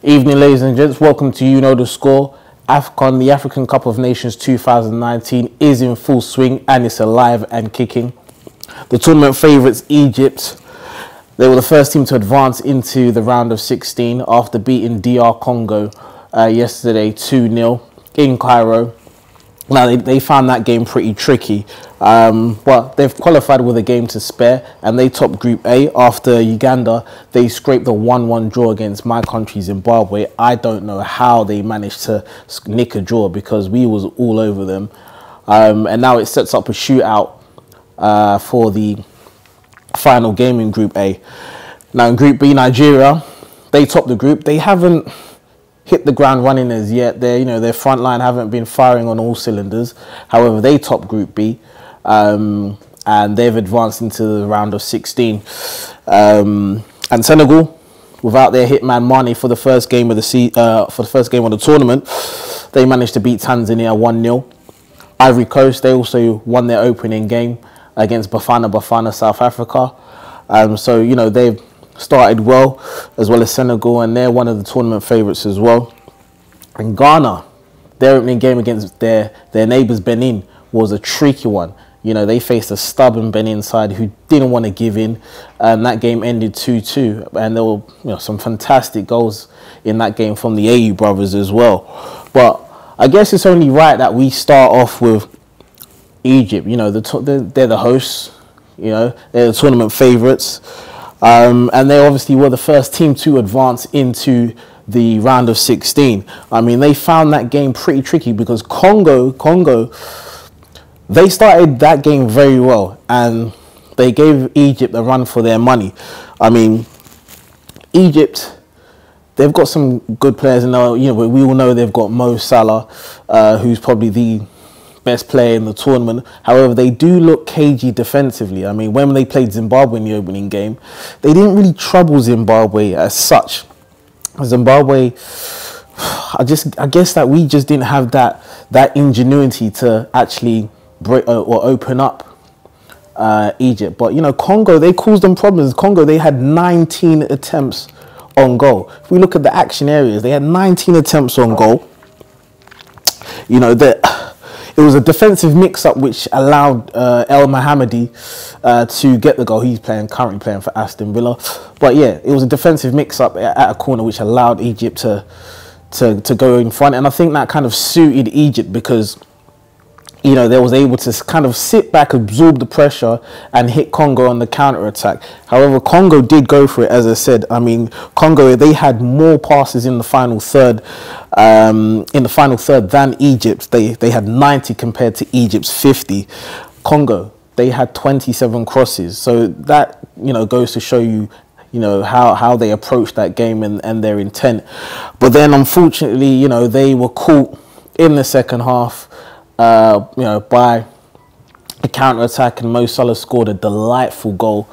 Evening, ladies and gents. Welcome to You Know the Score. AFCON, the African Cup of Nations 2019, is in full swing and it's alive and kicking. The tournament favourites, Egypt, they were the first team to advance into the round of 16 after beating DR Congo yesterday 2-0 in Cairo. Now, they found that game pretty tricky, but they've qualified with a game to spare, and they topped Group A after Uganda. They scraped a 1-1 draw against my country, Zimbabwe. I don't know how they managed to nick a draw because we was all over them. And now it sets up a shootout for the final game in Group A. Now, in Group B, Nigeria, they topped the group. They haven't hit the ground running as yet. Their front line haven't been firing on all cylinders. However, they top Group B, and they've advanced into the round of 16. And Senegal, without their hitman Mane for the first game of the tournament, they managed to beat Tanzania 1-0. Ivory Coast, they also won their opening game against Bafana, South Africa. So they've started well as Senegal, and they're one of the tournament favourites as well. And Ghana, their opening game against their neighbours Benin was a tricky one. They faced a stubborn Benin side who didn't want to give in, and that game ended 2-2. And there were some fantastic goals in that game from the AU brothers as well. But I guess it's only right that we start off with Egypt. They're the hosts. They're the tournament favourites. And they obviously were the first team to advance into the round of 16. I mean, they found that game pretty tricky because Congo, they started that game very well and they gave Egypt a run for their money. I mean, Egypt, they've got some good players in there. We all know they've got Mo Salah, who's probably the best player in the tournament. However, they do look cagey defensively. I mean, when they played Zimbabwe in the opening game, they didn't really trouble Zimbabwe as such. Zimbabwe, I guess that we just didn't have that ingenuity to actually break or open up Egypt. But Congo, they caused them problems. Congo, they had 19 attempts on goal. If we look at the action areas, they had 19 attempts on goal. It was a defensive mix-up which allowed El Mohammadi to get the goal. He's currently playing for Aston Villa. But yeah, it was a defensive mix-up at a corner which allowed Egypt to go in front. And I think that kind of suited Egypt because they was able to kind of sit back, absorb the pressure and hit Congo on the counter-attack. However, Congo did go for it, as I said. I mean, Congo, they had more passes in the final third than Egypt. They had 90 compared to Egypt's 50. Congo, they had 27 crosses. So that, goes to show you, how they approached that game and their intent. But then, unfortunately, they were caught in the second half, by a counter-attack, and Mo Salah scored a delightful goal,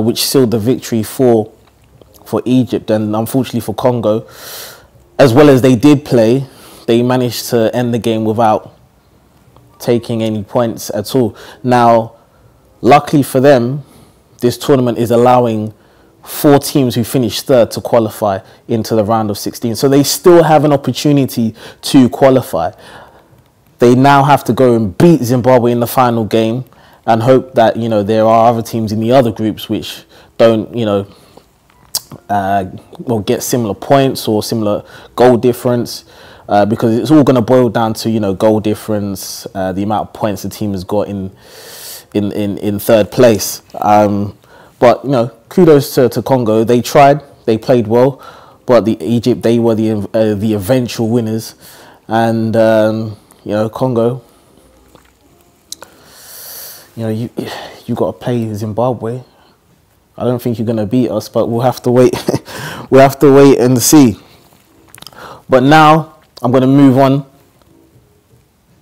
which sealed the victory for Egypt. And unfortunately for Congo, as well as they did play, they managed to end the game without taking any points at all. Now, luckily for them, this tournament is allowing 4 teams who finished third to qualify into the round of 16. So they still have an opportunity to qualify. They now have to go and beat Zimbabwe in the final game and hope that, there are other teams in the other groups which don't, will get similar points or similar goal difference, because it's all going to boil down to, goal difference, the amount of points the team has got in third place. But, kudos to Congo. They tried, they played well, but Egypt, they were the eventual winners. And, Congo, you got to play Zimbabwe. I don't think you're going to beat us, but we'll have to wait. We'll have to wait and see. But now I'm going to move on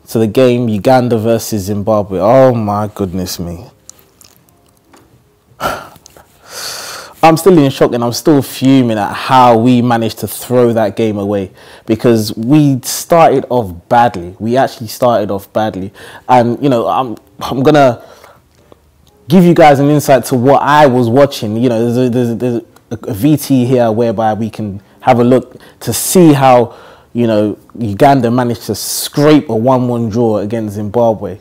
to the game, Uganda versus Zimbabwe. Oh my goodness me. I'm still in shock and I'm still fuming at how we managed to throw that game away, because we started off badly. We actually started off badly. And, I'm going to give you guys an insight to what I was watching. There's a VT here whereby we can have a look to see how, you know, Uganda managed to scrape a 1-1 draw against Zimbabwe.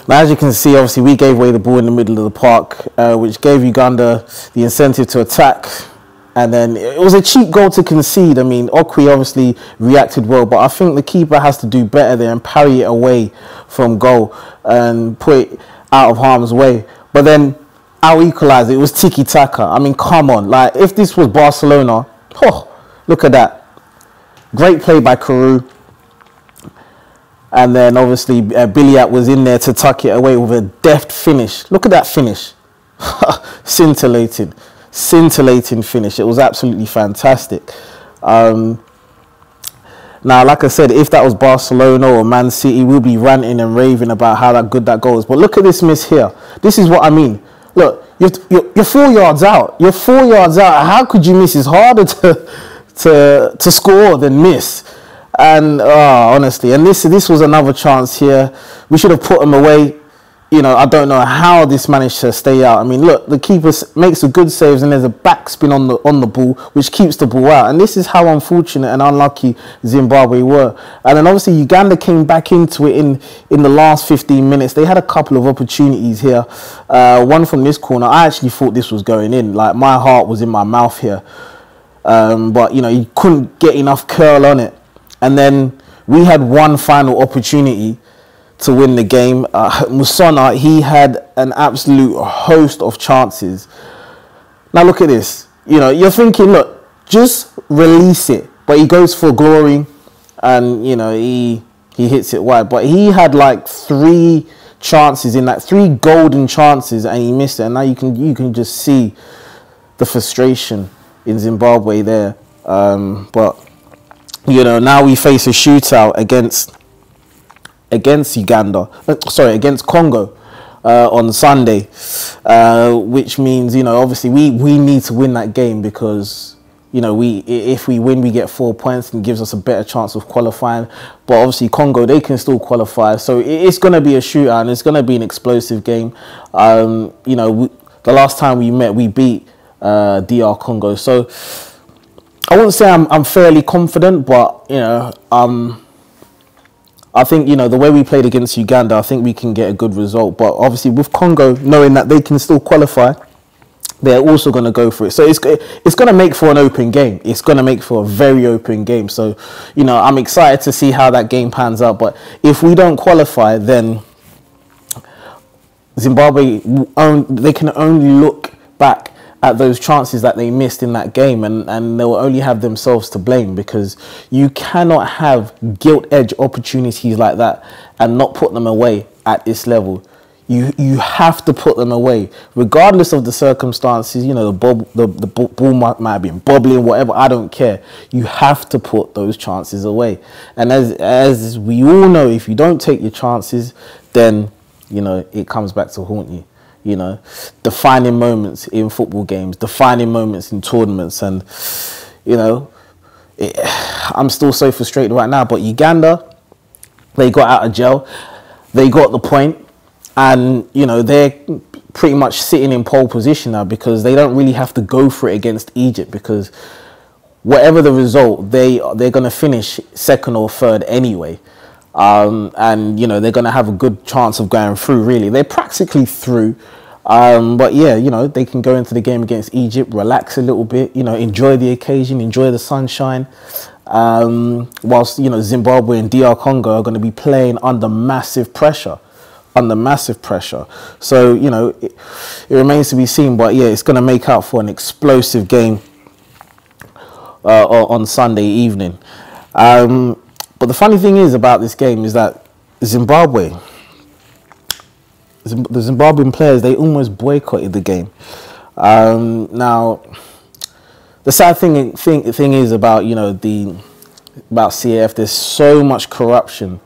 Now, as you can see, obviously, we gave away the ball in the middle of the park, which gave Uganda the incentive to attack. And then it was a cheap goal to concede. I mean, Okwi obviously reacted well, but I think the keeper has to do better there and parry it away from goal and put it out of harm's way. But then our equaliser, it was tiki-taka. I mean, come on. Like, if this was Barcelona, oh, look at that. Great play by Carew. And then, obviously, Biliat was in there to tuck it away with a deft finish. Look at that finish. Scintillating. Scintillating finish. It was absolutely fantastic. Now, like I said, if that was Barcelona or Man City, we'll be ranting and raving about how good that goal is. But look at this miss here. This is what I mean. Look, you're 4 yards out. You're 4 yards out. How could you miss? It's harder to score than miss. And honestly, and this was another chance here. We should have put them away. You know, I don't know how this managed to stay out. I mean, look, the keeper makes a good saves, and there's a backspin on the ball, which keeps the ball out. And this is how unfortunate and unlucky Zimbabwe were. And then obviously Uganda came back into it in the last 15 minutes. They had a couple of opportunities here. One from this corner. I actually thought this was going in. Like, my heart was in my mouth here. But, you know, you couldn't get enough curl on it. And then we had one final opportunity to win the game. Musona, he had an absolute host of chances. Now look at this. You know, you're thinking, look, just release it. But he goes for glory, and, you know, he hits it wide. But he had like 3 chances in that, 3 golden chances, and he missed it. And now you can just see the frustration in Zimbabwe there. But, you know, now we face a shootout against Uganda, against Congo on Sunday, which means, you know, obviously we need to win that game, because, you know, if we win, we get 4 points and gives us a better chance of qualifying. But obviously Congo, they can still qualify, so it's going to be a shootout, and it's going to be an explosive game. You know, the last time we met, we beat DR Congo, so I wouldn't say I'm fairly confident, but, you know, I think, you know, the way we played against Uganda, I think we can get a good result. But obviously with Congo, knowing that they can still qualify, they're also going to go for it. So it's going to make for an open game. It's going to make for a very open game. So, you know, I'm excited to see how that game pans out. But if we don't qualify, then Zimbabwe, they can only look back at those chances that they missed in that game, and they'll only have themselves to blame, because you cannot have gilt edge opportunities like that and not put them away at this level. You have to put them away, regardless of the circumstances. You know, the ball might have been bobbling, whatever, I don't care. You have to put those chances away. And as we all know, if you don't take your chances, then, you know, it comes back to haunt you. You know, defining moments in football games, defining moments in tournaments. And, you know, I'm still so frustrated right now. But Uganda, they got out of jail. They got the point. And, you know, they're pretty much sitting in pole position now, because they don't really have to go for it against Egypt, because whatever the result, they're going to finish 2nd or 3rd anyway. And, you know, they're going to have a good chance of going through, really. They're practically through. But, yeah, you know, they can go into the game against Egypt, relax a little bit, you know, enjoy the occasion, enjoy the sunshine. Whilst, you know, Zimbabwe and DR Congo are going to be playing under massive pressure. So, you know, it remains to be seen. But, yeah, it's going to make out for an explosive game on Sunday evening. But the funny thing is about this game is that the Zimbabwean players, they almost boycotted the game. Now, the sad thing is about, you know, about CAF, there's so much corruption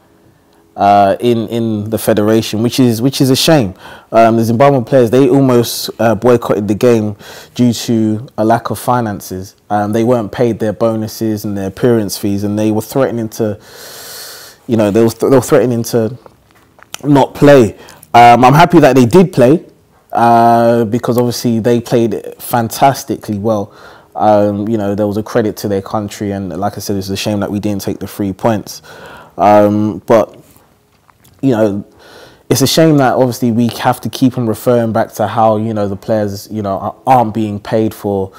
in the federation, which is a shame. The Zimbabwean players, they almost boycotted the game due to a lack of finances. They weren't paid their bonuses and their appearance fees, and they were threatening to, you know, they were threatening to not play. I'm happy that they did play, because obviously they played fantastically well. You know, there was a credit to their country, and like I said, it's a shame that we didn't take the 3 points. But you know, it's a shame that obviously we have to keep on referring back to how, you know, the players, you know, aren't being paid for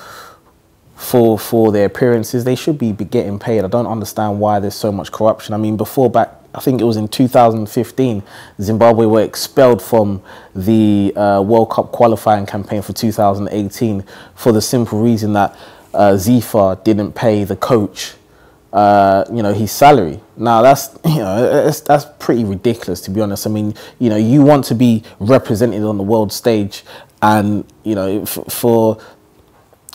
their appearances. They should be getting paid. I don't understand why there's so much corruption. I mean, before back, I think it was in 2015, Zimbabwe were expelled from the World Cup qualifying campaign for 2018 for the simple reason that FIFA didn't pay the coach, you know, his salary. Now that's, you know, that's pretty ridiculous, to be honest. I mean, you know, you want to be represented on the world stage, and you know, for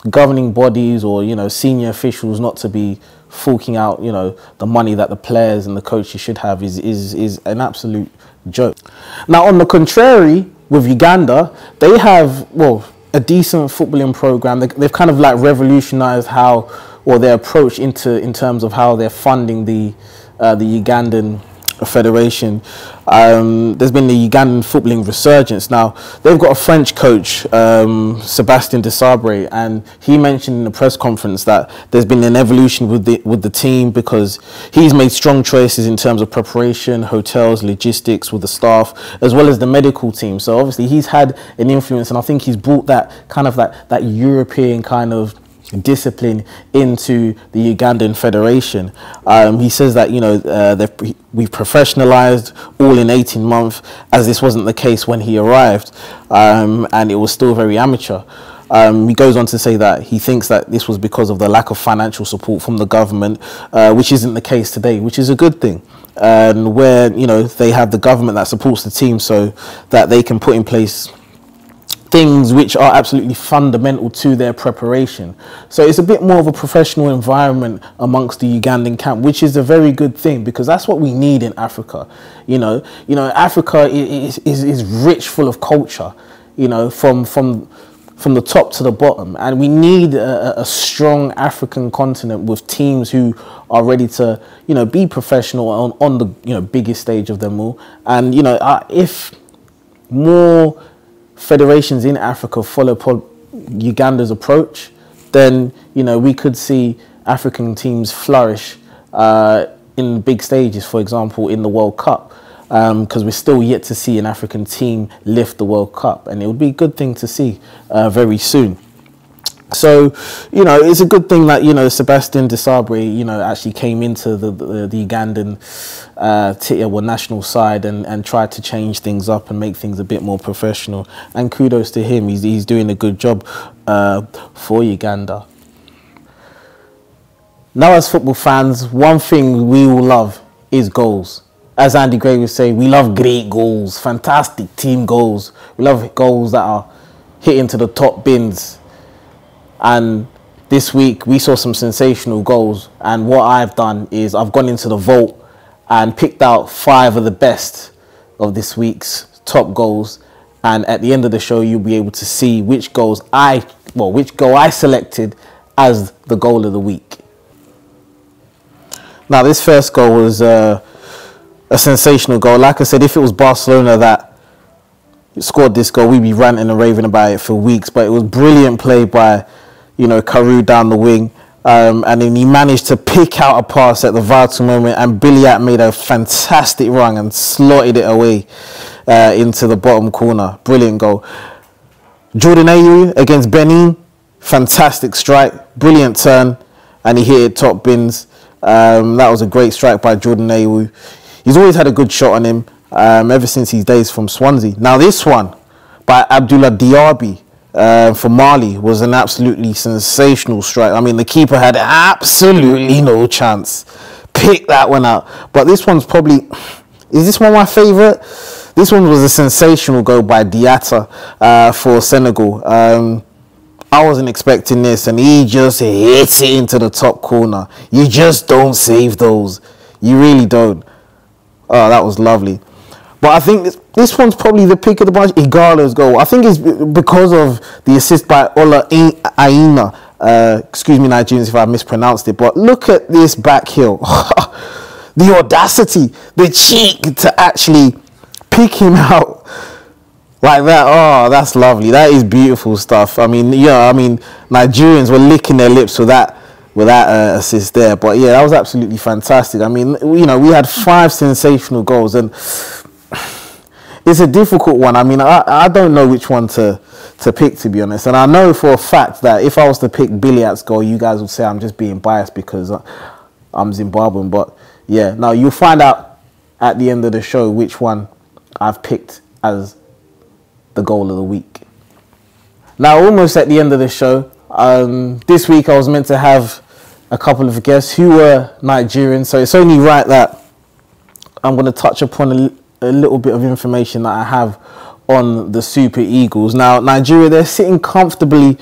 governing bodies or, you know, senior officials not to be forking out, you know, the money that the players and the coaches should have is an absolute joke. Now, on the contrary, with Uganda, they have, well, a decent footballing program. They've kind of like revolutionized how, or their approach in terms of how they're funding the Ugandan federation. There's been the Ugandan footballing resurgence. Now, they've got a French coach, Sébastien Desabre, and he mentioned in the press conference that there's been an evolution with the team, because he's made strong choices in terms of preparation, hotels, logistics with the staff, as well as the medical team. So obviously he's had an influence, and I think he's brought that kind of that European kind of discipline into the Ugandan federation. He says that, you know, we've professionalized all in 18 months, as this wasn't the case when he arrived, and it was still very amateur. He goes on to say that he thinks that this was because of the lack of financial support from the government, which isn't the case today, which is a good thing. And where, you know, they have the government that supports the team so that they can put in place things which are absolutely fundamental to their preparation. So it's a bit more of a professional environment amongst the Ugandan camp, which is a very good thing, because that's what we need in Africa. You know, Africa is rich, full of culture, you know, from the top to the bottom, and we need a strong African continent with teams who are ready to, you know, be professional on the, you know, biggest stage of them all. And, you know, if more federations in Africa follow Uganda's approach, then, you know, we could see African teams flourish in big stages, for example, in the World Cup, because we're still yet to see an African team lift the World Cup, and it would be a good thing to see very soon. So, you know, it's a good thing that, you know, Sébastien Desabre, you know, actually came into the Ugandan national side and tried to change things up and make things a bit more professional. And kudos to him. He's doing a good job for Uganda. Now, as football fans, one thing we all love is goals. As Andy Gray would say, we love great goals, fantastic team goals. We love goals that are hit into the top bins. And this week we saw some sensational goals, and what I've done is I've gone into the vault and picked out 5 of the best of this week's top goals, and at the end of the show you'll be able to see which goal I selected as the goal of the week. Now, this first goal was a sensational goal. Like I said, if it was Barcelona that scored this goal, we'd be ranting and raving about it for weeks, but it was brilliant play by, you know, Carew down the wing, and then he managed to pick out a pass at the vital moment, and Biliat made a fantastic run and slotted it away into the bottom corner. Brilliant goal. Jordan Ayew against Benin, fantastic strike, brilliant turn, and he hit it top bins. That was a great strike by Jordan Ayew. He's always had a good shot on him ever since his days from Swansea. Now, this one by Abdullah Diaby for Mali was an absolutely sensational strike. I mean, the keeper had absolutely no chance. Pick that one out. But this one's probably, is this one my favourite? This one was a sensational goal by Diatta for Senegal. I wasn't expecting this, and he just hits it into the top corner. You just don't save those. You really don't. Oh, that was lovely. But I think this one's probably the pick of the bunch. Igalo's goal, I think, it's because of the assist by Ola Aina. Excuse me, Nigerians, if I mispronounced it. But look at this back heel. The audacity, the cheek to actually pick him out Like that, oh, that's lovely. That is beautiful stuff. I mean, yeah, I mean, Nigerians were licking their lips with that assist there. But yeah, that was absolutely fantastic. I mean, you know, we had 5 sensational goals, and it's a difficult one. I mean, I don't know which one to pick, to be honest. And I know for a fact that if I was to pick Biliat's goal, you guys would say I'm just being biased because I'm Zimbabwean. But yeah, now you'll find out at the end of the show which one I've picked as the goal of the week. Now, almost at the end of the show, this week I was meant to have a couple of guests who were Nigerian, so it's only right that I'm going to touch upon a little bit of information that I have on the Super Eagles. Now, Nigeria, they're sitting comfortably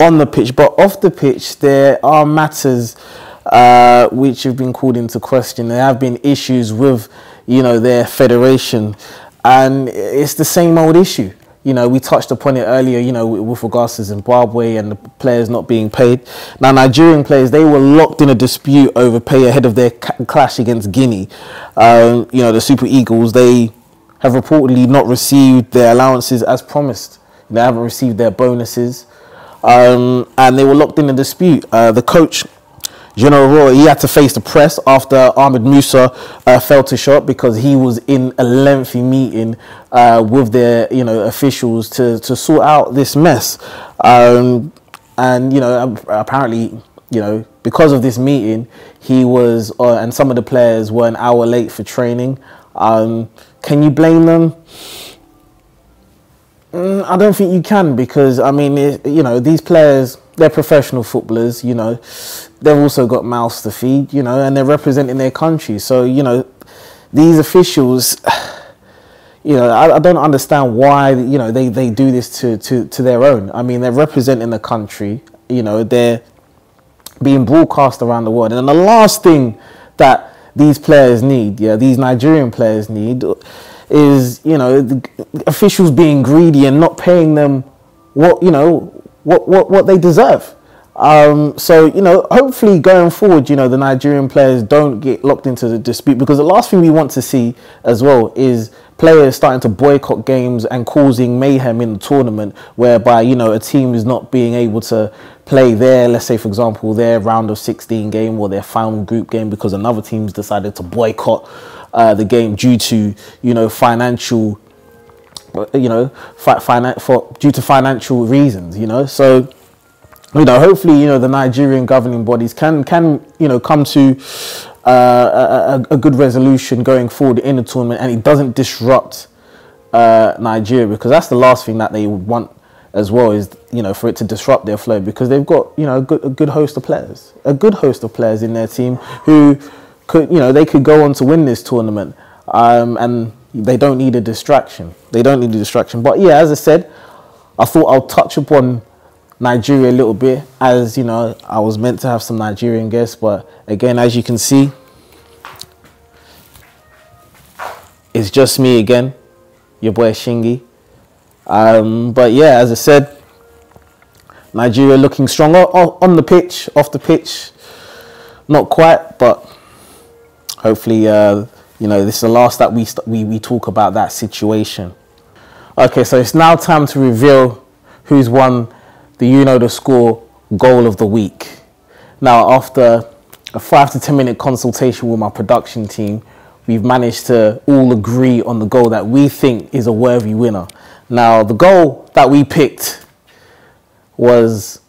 on the pitch, but off the pitch there are matters which have been called into question. There have been issues with, you know, their federation, and it's the same old issue. You know, we touched upon it earlier, you know, with regards to Zimbabwe and the players not being paid. Now, Nigerian players, they were locked in a dispute over pay ahead of their clash against Guinea. You know, the Super Eagles, they have reportedly not received their allowances as promised. They haven't received their bonuses. And they were locked in a dispute. The coach, General Roy, he had to face the press after Ahmed Musa fell to shot because he was in a lengthy meeting with their, you know, officials to sort out this mess. And, you know, apparently, you know, because of this meeting, he was, and some of the players were an hour late for training. Can you blame them? I don't think you can, because, I mean, you know, these players, they're professional footballers, you know. They've also got mouths to feed, you know, and they're representing their country. So, you know, these officials, you know, I don't understand why, you know, they do this to their own. I mean, they're representing the country, you know, they're being broadcast around the world. And the last thing that these players need, yeah, these Nigerian players need, is, you know, the officials being greedy and not paying them what, you know, what they deserve. So, you know, hopefully going forward, you know, the Nigerian players don't get locked into the dispute, because the last thing we want to see as well is players starting to boycott games and causing mayhem in the tournament, whereby, you know, a team is not being able to play their, let's say, for example, their round of 16 game or their final group game because another team's decided to boycott the game due to, you know, financial, you know, due to financial reasons, you know. So, you know, hopefully, you know, the Nigerian governing bodies can you know, come to a good resolution going forward in the tournament, and it doesn't disrupt Nigeria, because that's the last thing that they would want as well, is, you know, for it to disrupt their flow, because they've got, you know, a good host of players in their team who could, you know, they could go on to win this tournament, and they don't need a distraction. But yeah, as I said, I thought I'll touch upon Nigeria a little bit, as, you know, I was meant to have some Nigerian guests, but again, as you can see, it's just me again, your boy Shingy. But yeah, as I said, Nigeria looking strong on the pitch, off the pitch, not quite, but hopefully, you know, this is the last that we talk about that situation. Okay, so it's now time to reveal who's won the You Know the Score goal of the week. Now, after a 5 to 10 minute consultation with my production team, we've managed to all agree on the goal that we think is a worthy winner. Now, the goal that we picked was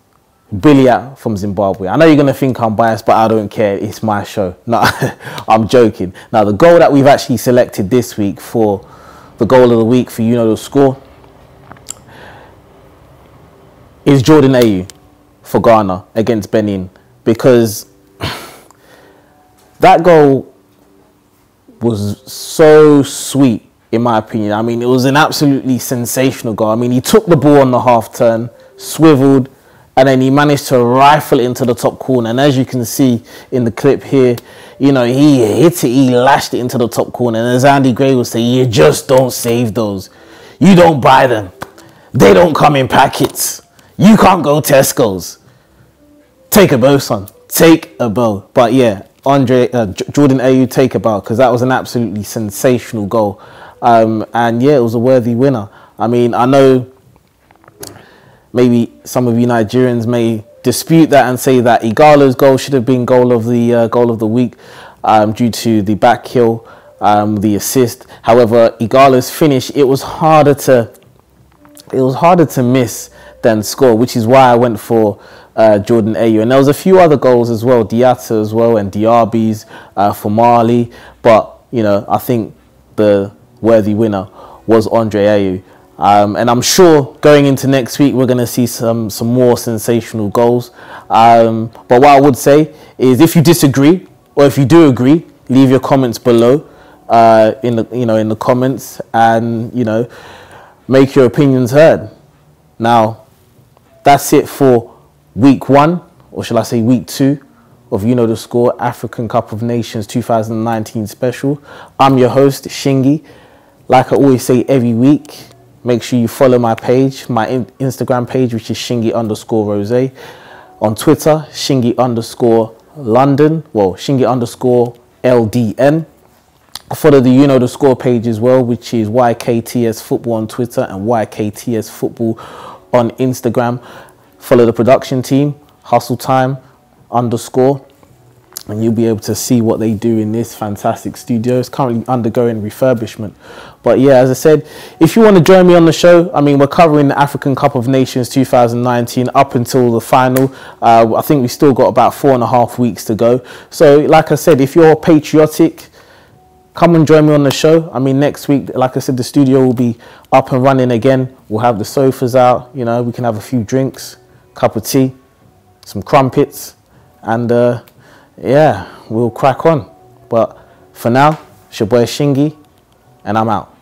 Biliat from Zimbabwe. I know you're going to think I'm biased, but I don't care. It's my show. No, I'm joking. Now, the goal that we've actually selected this week for the goal of the week for You Know the Score is Jordan Ayew for Ghana against Benin, because that goal was so sweet, in my opinion. I mean, it was an absolutely sensational goal. I mean, he took the ball on the half turn, swiveled, and then he managed to rifle it into the top corner. And as you can see in the clip here, you know, he hit it, he lashed it into the top corner. And as Andy Gray would say, you just don't save those. You don't buy them. They don't come in packets. You can't go Tesco's. Take a bow, son. Take a bow. But yeah, Jordan Ayew, take a bow, because that was an absolutely sensational goal. And yeah, it was a worthy winner. I mean, I know maybe some of you Nigerians may dispute that and say that Igalo's goal should have been goal of the week due to the back heel, the assist. However, Igalo's finish, it was harder to miss than score, which is why I went for Jordan Ayew. And there was a few other goals as well, Diatta as well, and Diaby's for Mali. But, you know, I think the worthy winner was Andre Ayew. And I'm sure going into next week, we're going to see some more sensational goals. But what I would say is, if you disagree, or if you do agree, leave your comments below in the comments, and, you know, make your opinions heard. Now, that's it for week 1, or shall I say week 2 of You Know The Score African Cup of Nations 2019 special. I'm your host, Shingy. Like I always say every week, make sure you follow my page, my Instagram page, which is Shingy_Rose. On Twitter, Shingy_London, well, Shingy_LDN. Follow the You Know The Score page as well, which is YKTS Football on Twitter and YKTS Football on Instagram. Follow the production team, Hustle Time _, and you'll be able to see what they do in this fantastic studio. It's currently undergoing refurbishment. But yeah, as I said, if you want to join me on the show, I mean, we're covering the African Cup of Nations 2019 up until the final. I think we've still got about 4.5 weeks to go. So like I said, if you're patriotic, come and join me on the show. I mean, next week, like I said, the studio will be up and running again. We'll have the sofas out, you know, we can have a few drinks, cup of tea, some crumpets, and yeah, we'll crack on. But for now, it's your boy Shingy, and I'm out.